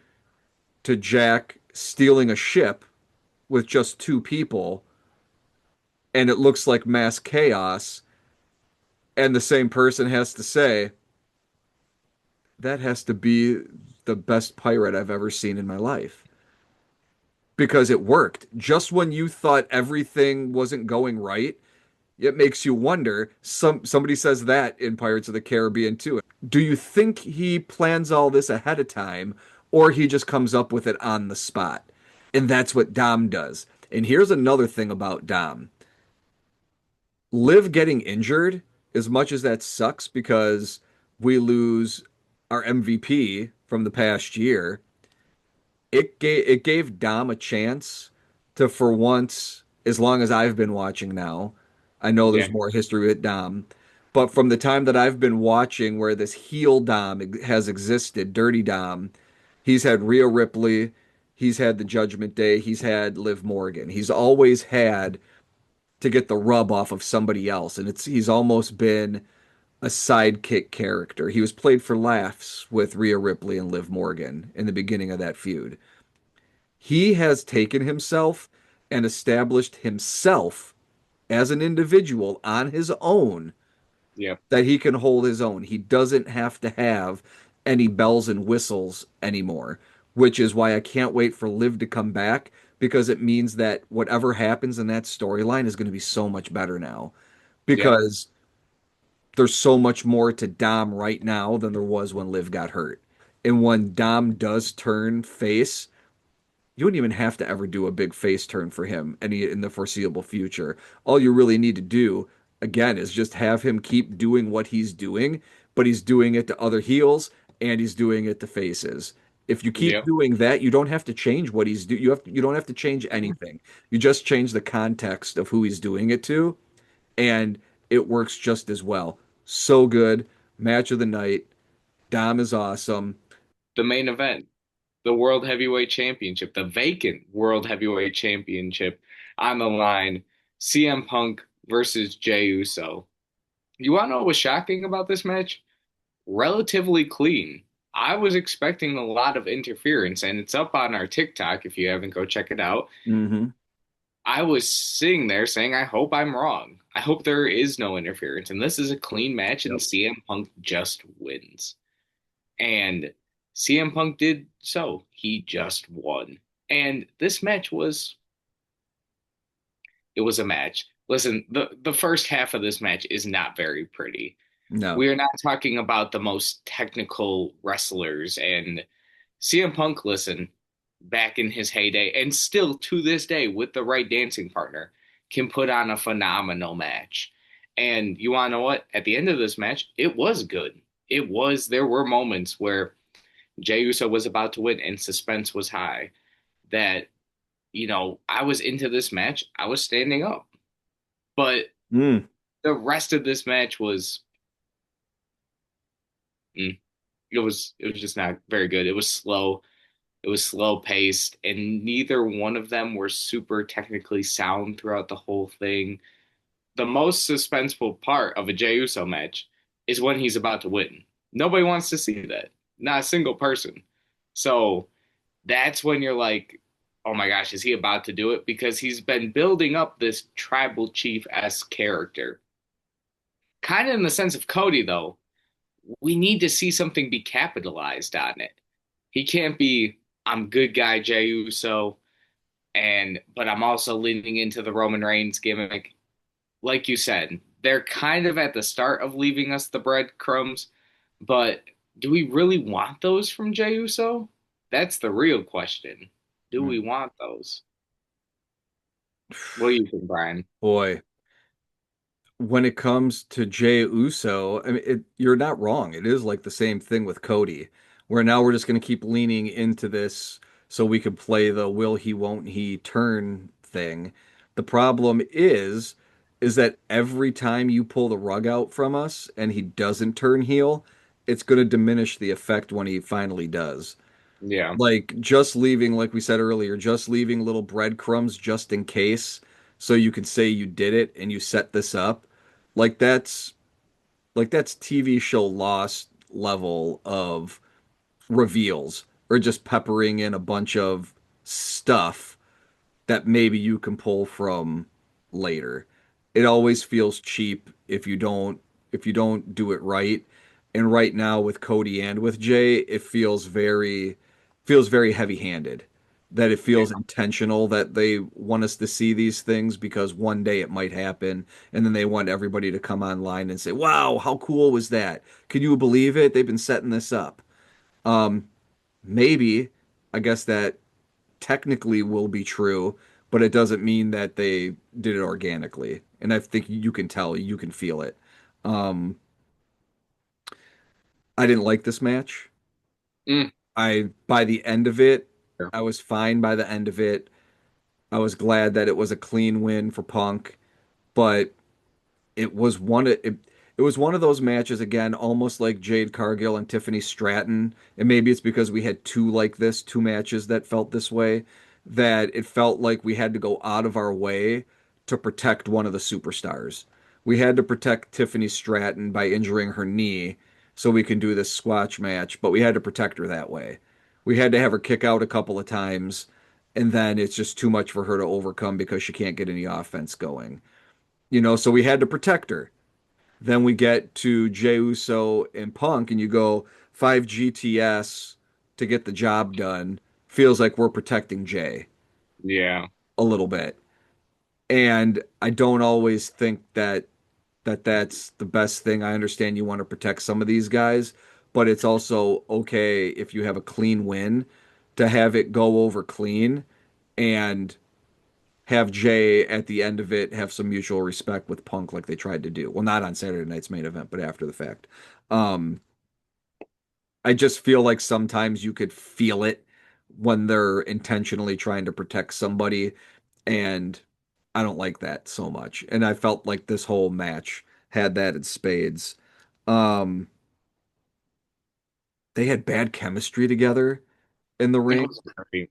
to Jack stealing a ship with just two people, and it looks like mass chaos. And the same person has to say, that has to be the best pirate I've ever seen in my life. Because it worked. Just when you thought everything wasn't going right, it makes you wonder. Somebody says that in Pirates of the Caribbean too. Do you think he plans all this ahead of time, or he just comes up with it on the spot? And that's what Dom does. And here's another thing about Dom. Liv getting injured, as much as that sucks because we lose our MVP from the past year, it gave Dom a chance to, for once, as long as I've been watching now. I know Yeah, there's more history with Dom, but from the time that I've been watching where this heel Dom has existed, Dirty Dom, he's had Rhea Ripley, he's had the Judgment Day, he's had Liv Morgan. He's always had to get the rub off of somebody else, and it's he's almost been a sidekick character. He was played for laughs with Rhea Ripley and Liv Morgan in the beginning of that feud. He has taken himself and established himself as an individual on his own yeah, that he can hold his own. He doesn't have to have any bells and whistles anymore, which is why I can't wait for Liv to come back because it means that whatever happens in that storyline is going to be so much better now yeah. because there's so much more to Dom right now than there was when Liv got hurt. And when Dom does turn face, you wouldn't even have to ever do a big face turn for him any in the foreseeable future. All you really need to do, again, is just have him keep doing what he's doing, but he's doing it to other heels and he's doing it to faces. If you keep Yep. doing that, you don't have to change what he's do. You don't have to change anything. You just change the context of who he's doing it to, and it works just as well. So good. Match of the night. Dom is awesome. The main event, the World Heavyweight Championship, the vacant World Heavyweight Championship on the line. CM Punk versus Jey Uso. You want to know what was shocking about this match? Relatively clean. I was expecting a lot of interference, and it's up on our TikTok if you haven't, go check it out. Hmm. I was sitting there saying, I hope I'm wrong. I hope there is no interference, and this is a clean match, and Yep. CM Punk just wins. And CM Punk did so. He just won. And this match was it was a match. Listen, the first half of this match is not very pretty. No. We are not talking about the most technical wrestlers, and CM Punk, listen, back in his heyday and still to this day with the right dancing partner can put on a phenomenal match. And you want to know what? At the end of this match, it was good. There were moments where Jey Uso was about to win and suspense was high. That, I was into this match. I was standing up. But Mm. the rest of this match was, it was just not very good. It was slow. It was slow paced, and neither one of them were super technically sound throughout the whole thing. The most suspenseful part of a Jey Uso match is when he's about to win. Nobody wants to see that. Not a single person. So that's when you're like, oh my gosh, is he about to do it? Because he's been building up this tribal chief-esque character. Kind of in the sense of Cody, though. We need to see something be capitalized on it. He can't be, I'm good guy Jey Uso, but I'm also leaning into the Roman Reigns gimmick. Like you said, they're kind of at the start of leaving us the breadcrumbs, but do we really want those from Jey Uso? That's the real question. Do we want those? What do you think, Brian? Boy, when it comes to Jey Uso, I mean, you're not wrong. It is like the same thing with Cody, where now we're just going to keep leaning into this so we can play the will he, won't he turn thing. The problem is that every time you pull the rug out from us and he doesn't turn heel, it's going to diminish the effect when he finally does. Yeah, Like just leaving, like we said earlier, just leaving little breadcrumbs just in case. so you can say you did it and you set this up. Like that's that's TV show Lost level of reveals or just peppering in a bunch of stuff that maybe you can pull from later. It always feels cheap if you don't do it right. And right now with Cody and with Jay, it feels very heavy-handed. That it Yeah. feels intentional that they want us to see these things because one day it might happen, and then they want everybody to come online and say, "Wow, how cool was that? Can you believe it? They've been setting this up." Um, maybe I guess that technically will be true, but it doesn't mean that they did it organically. And I think you can tell, you can feel it. Um, I didn't like this match. Mm. By the end of it, Yeah. I was fine by the end of it. I was glad that it was a clean win for Punk, but it was one of those matches again, almost like Jade Cargill and Tiffany Stratton. And maybe it's because we had two matches that felt this way, that it felt like we had to go out of our way to protect one of the superstars. We had to protect Tiffany Stratton by injuring her knee so we can do this squash match, but we had to protect her that way. We had to have her kick out a couple of times, and then it's just too much for her to overcome because she can't get any offense going. So we had to protect her. Then we get to Jey Uso and Punk, and you go 5 GTS to get the job done. Feels like we're protecting Jay Yeah. a little bit. And I don't always think that that's the best thing. I understand you want to protect some of these guys, but it's also okay if you have a clean win to have it go over clean and have Jay at the end of it have some mutual respect with Punk like they tried to do. Well, not on Saturday night's main event, but after the fact. Um, I just feel like sometimes you could feel it when they're intentionally trying to protect somebody, and I don't like that so much. And I felt like this whole match had that in spades. Um, they had bad chemistry together in the It ring. was great.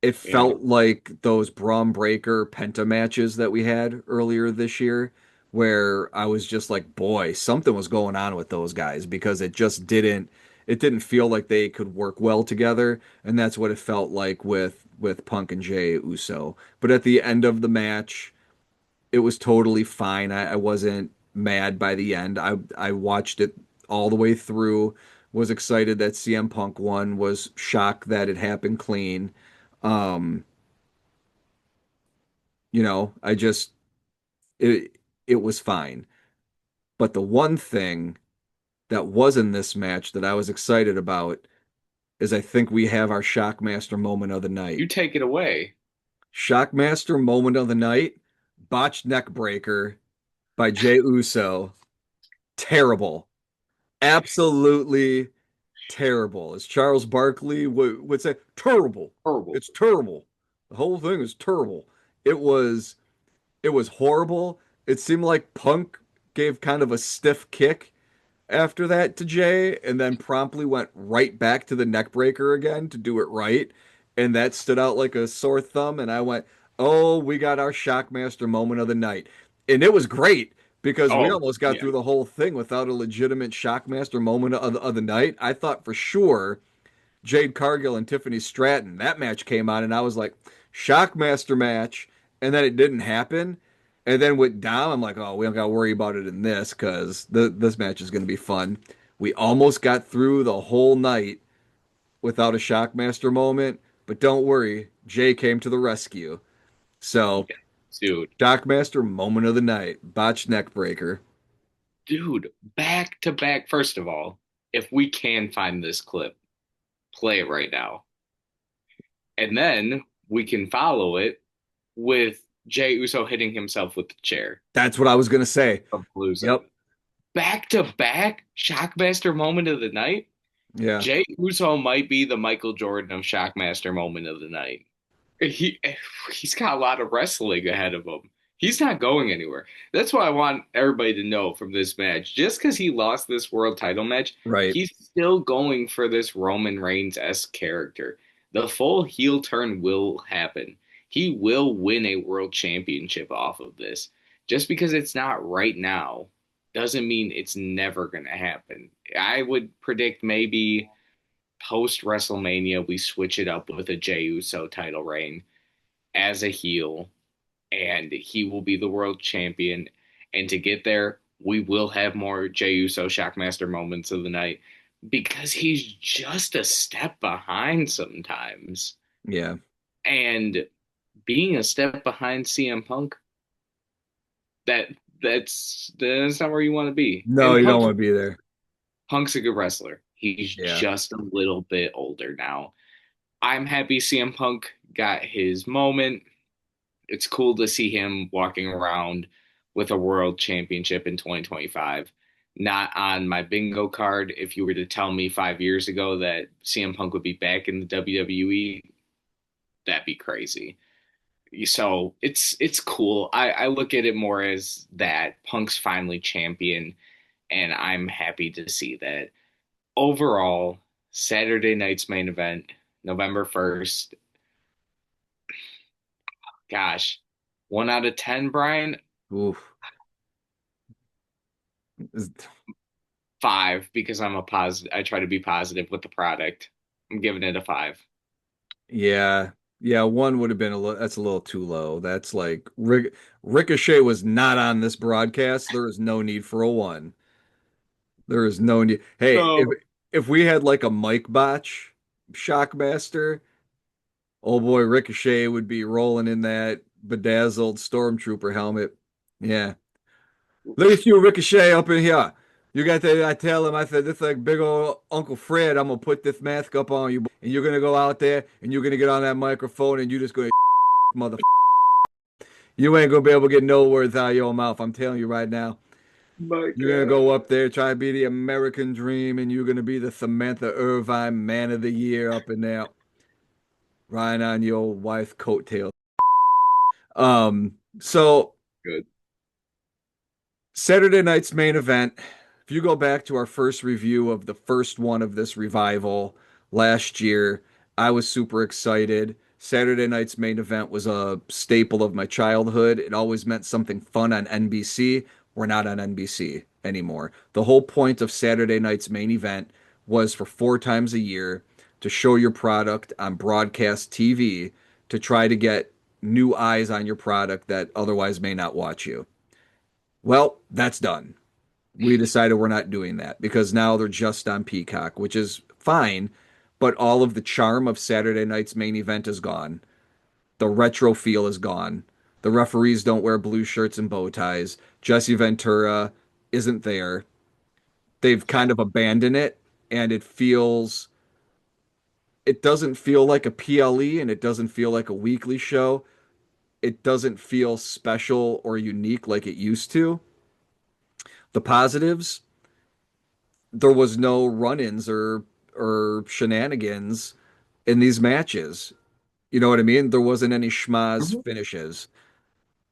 It Yeah. felt like those Braun Breaker Penta matches that we had earlier this year, where I was just like, boy, something was going on with those guys because it didn't feel like they could work well together, and that's what it felt like with Punk and Jey Uso. But at the end of the match, it was totally fine. I wasn't mad by the end. I watched it all the way through, was excited that CM Punk won, was shocked that it happened clean. Um, I just it it was fine. But the one thing that was in this match that I was excited about is I think we have our Shockmaster moment of the night. You take it away. Shockmaster moment of the night, botched neck breaker by Jey Uso. Terrible. Absolutely terrible. As Charles Barkley would say, terrible. Horrible. It's terrible. The whole thing is terrible. It was It was horrible. It seemed like Punk gave kind of a stiff kick after that to Jay and then promptly went right back to the neck breaker again to do it right. And that stood out like a sore thumb. And I went, oh, we got our Shockmaster moment of the night. And it was great because we Oh, almost got yeah. through the whole thing without a legitimate Shockmaster moment of the night. I thought for sure Jade Cargill and Tiffany Stratton. That match came on, and I was like, Shockmaster match. And then it didn't happen. And then with Dom, I'm like, oh, we don't got to worry about it in this because this match is going to be fun. We almost got through the whole night without a Shockmaster moment, but don't worry, Jay came to the rescue. So, Yeah. Dude. Shockmaster moment of the night, botched neck breaker. Dude, back to back. First of all, if we can find this clip, play it right now. And then we can follow it with Jey Uso hitting himself with the chair That's what I was going to say. of Palooza. Yep. Back to back Shockmaster moment of the night. Yeah. Jey Uso might be the Michael Jordan of Shockmaster moment of the night. He he's got a lot of wrestling ahead of him. He's not going anywhere. That's what I want everybody to know from this match. Just because he lost this world title match, Right. he's still going for this Roman Reigns-esque character. The full heel turn will happen. he will win a world championship off of this. Just because it's not right now doesn't mean it's never going to happen. I would predict maybe post WrestleMania we switch it up with a Jey Uso title reign as a heel, and he will be the world champion. And to get there, we will have more Jey Uso Shockmaster moments of the night because he's just a step behind sometimes. Yeah. And being a step behind CM Punk, that that's not where you want to be. No, And you don't want to be there. Punk's a good wrestler. He's Yeah. just a little bit older now. I'm happy CM Punk got his moment. It's cool to see him walking around with a world championship in 2025. Not on my bingo card. If you were to tell me 5 years ago that CM Punk would be back in the WWE, that'd be crazy. So it's cool. I look at it more as that Punk's finally champion, and I'm happy to see that. Overall, Saturday night's main event, November 1st. Gosh, 1 out of 10, Brian. Oof. 5 because I'm a positive. I try to be positive with the product. I'm giving it a 5. Yeah. Yeah, one would have been that's a little too low. That's like Ricochet was not on this broadcast. There is no need for a one. There is no need. Hey, No. if we had like a Mike Botch Shockmaster, oh boy, Ricochet would be rolling in that bedazzled stormtrooper helmet. Yeah. Look at you, Ricochet, up in here. You got that? I tell him, I said, this like big old Uncle Fred. I'm gonna put this mask up on you, and you're gonna go out there and you're gonna get on that microphone and you're just gonna mother. You ain't gonna be able to get no words out of your mouth. I'm telling you right now. My You're gonna God. go up there, try to be the American dream, and you're gonna be the Samantha Irvine Man of the Year up in there, riding on your wife's coattails. So Good. Saturday night's main event. If you go back to our first review of the first one of this revival last year, I was super excited. Saturday night's main event was a staple of my childhood. It always meant something fun on NBC. We're not on NBC anymore. The whole point of Saturday night's main event was for 4 times a year to show your product on broadcast TV to try to get new eyes on your product that otherwise may not watch you. Well, that's done. We decided we're not doing that because now they're just on Peacock, which is fine, but all of the charm of Saturday night's main event is gone. The retro feel is gone. The referees don't wear blue shirts and bow ties. Jesse Ventura isn't there. They've kind of abandoned it, and it doesn't feel like a PLE and it doesn't feel like a weekly show. It doesn't feel special or unique like it used to. The positives, there was no run-ins or shenanigans in these matches. You know what I mean? There wasn't any schmaz Mhm. finishes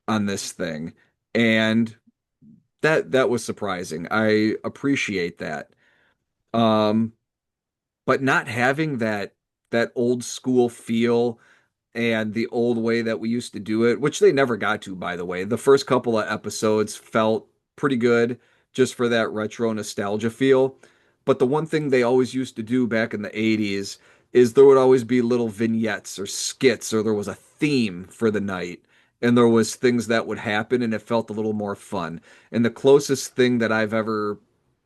on this thing. And that was surprising. I appreciate that. Um, but not having that old school feel and the old way that we used to do it, which they never got to, by the way. The first couple of episodes felt pretty good just for that retro nostalgia feel. But the one thing they always used to do back in the 80s is there would always be little vignettes or skits, or there was a theme for the night. And there was things that would happen, and it felt a little more fun. And the closest thing that I've ever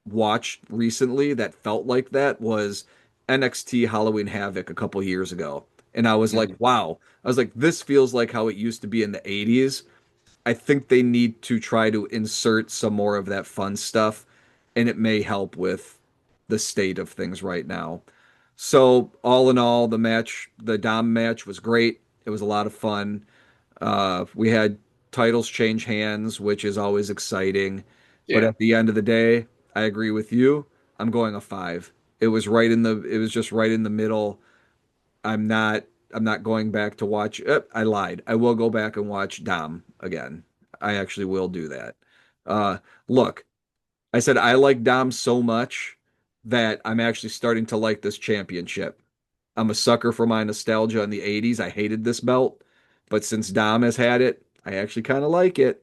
watched recently that felt like that was NXT Halloween Havoc a couple years ago. And I was like, Mhm. wow. I was like, this feels like how it used to be in the 80s. I think they need to try to insert some more of that fun stuff, and it may help with the state of things right now. So, all in all, the Dom match was great. It was a lot of fun. We had titles change hands, which is always exciting. But Yeah. at the end of the day, I agree with you. I'm going a 5. It was just right in the middle. I'm not I'm not going back to watch. I lied. I will go back and watch Dom again. I actually will do that. Uh, Look, I said I like Dom so much that I'm actually starting to like this championship. I'm a sucker for my nostalgia in the 80s. I hated this belt. But since Dom has had it, I actually kind of like it.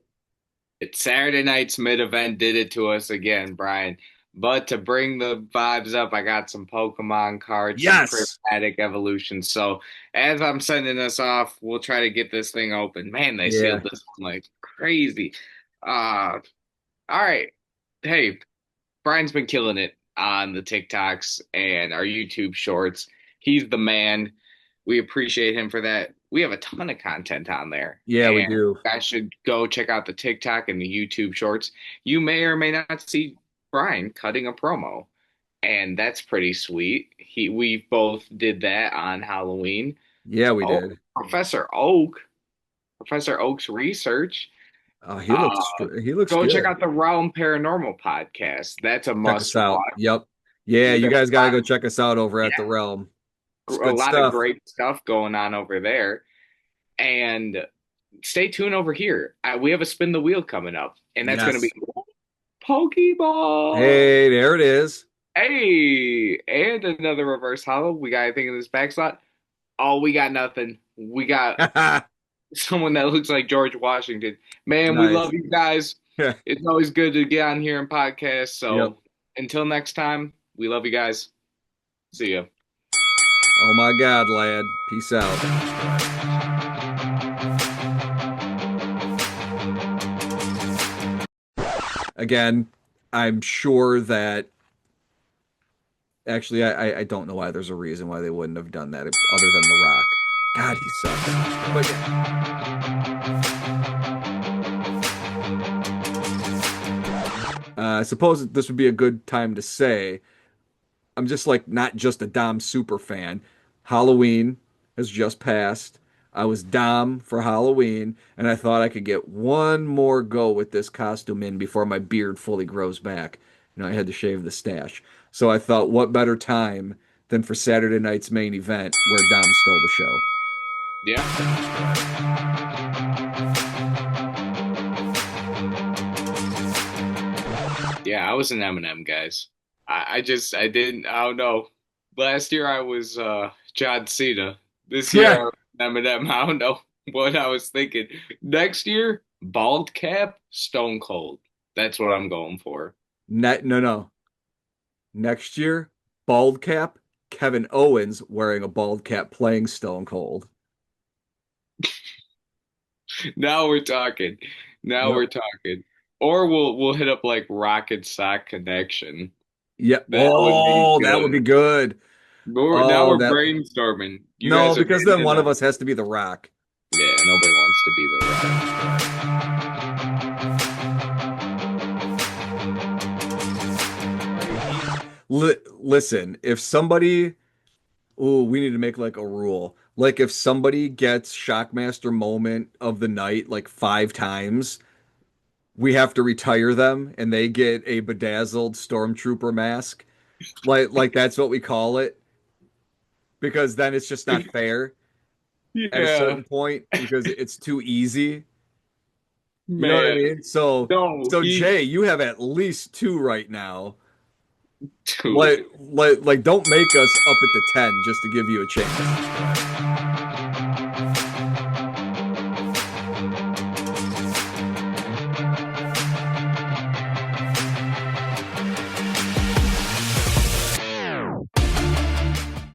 It's Saturday night's mid event did it to us again, Brian. But to bring the vibes up, I got some Pokemon cards, some Yes. prismatic evolutions. So as I'm sending us off, we'll try to get this thing open. Man, they Yeah. sealed this one like crazy. Uh, all right. Hey, Brian's been killing it on the TikToks and our YouTube shorts. He's the man. We appreciate him for that. We have a ton of content on there, Yeah, we and do. you guys should go check out the TikTok and the YouTube shorts. You may or may not see Brian cutting a promo, and that's pretty sweet. We both did that on Halloween. Yeah, we Oh, did. Professor Oak, Professor Oak's research. He looks Uh, he looks Go check good. out the Realm Paranormal podcast. That's a Check us must out. watch. Yep. Yeah, you There's guys a got to lot go of check us out over at the yeah, Realm. It's a good lot of stuff. great stuff going on over there. And stay tuned over here. We have a spin the wheel coming up, and that's going to be Yes. Pokeball. Hey, there it is. Hey, and another reverse hollow. We got anything in this back slot? Oh, we got nothing. We got someone that looks like George Washington. Man, we Nice. love you guys. It's always good to get on here and podcast. Yep. So until next time, we love you guys. See ya. Oh my God, lad. Peace out. Again, I'm sure that actually I don't know why there's a reason why they wouldn't have done that other than The Rock. God, he sucks. But I suppose this would be a good time to say I'm just like not just a Dom super fan. Halloween has just passed. I was Dom for Halloween, and I thought I could get one more go with this costume in before my beard fully grows back. I had to shave the stash. So I thought, what better time than for Saturday night's main event where Dom stole the show? Yeah. Yeah, I was an Eminem, guys. I didn't, I don't know. Last year I was John Cena. This year Yeah. I was Eminem. I don't know what I was thinking. Next year, bald cap, Stone Cold. That's what I'm going for. No. Next year, bald cap, Kevin Owens wearing a bald cap playing Stone Cold. Now we're talking. Now Yep. we're talking. Or we'll hit up like Rocket Sock Connection. Yep. That would be Oh, that would be good. good. Now Oh, we're that brainstorming. You no, guys are because getting then in one of on us has to be the Rock. yeah, nobody wants to be the Rock. Listen, if somebody, oh, we need to make like a rule. Like if somebody gets Shockmaster Moment of the night like 5 times, we have to retire them and they get a bedazzled stormtrooper mask. Like that's what we call it because then it's just not fair at a Yeah, certain point because it's too easy. You know what I man. mean? So No, so Jay, you have at least 2 right now. dude. Like don't make us up at the 10 just to give you a chance.